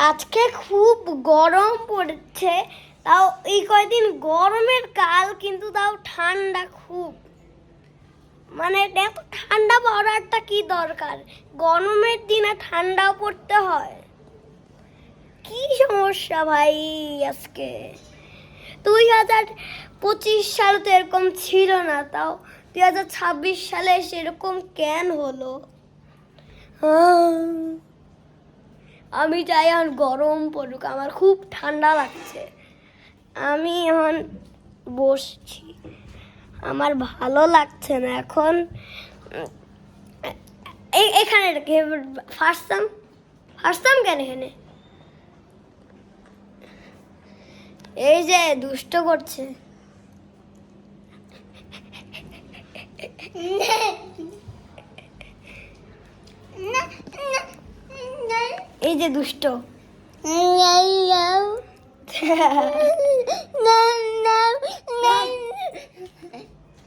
আজকে খুব গরম পড়ছে, তাও এই কয়দিন গরমের কাল, কিন্তু তাও ঠান্ডা খুব। মানে এত ঠান্ডা পড়ারটা কি দরকার? গরমের দিনে ঠান্ডাও পড়তে হয়, কি সমস্যা ভাই আজকে? 2025 সালে তো এরকম ছিল না, তাও 2026 সালে সেরকম কেন হলো? আমি চাই এখন গরম পড়ুক, আমার খুব ঠান্ডা লাগছে। আমি এখন বসছি, আমার ভালো লাগছে না এখন। এখানে ফার্স্ট কেন এখানে? এই যে দুষ্ট করছে। এই যে দুষ্ট।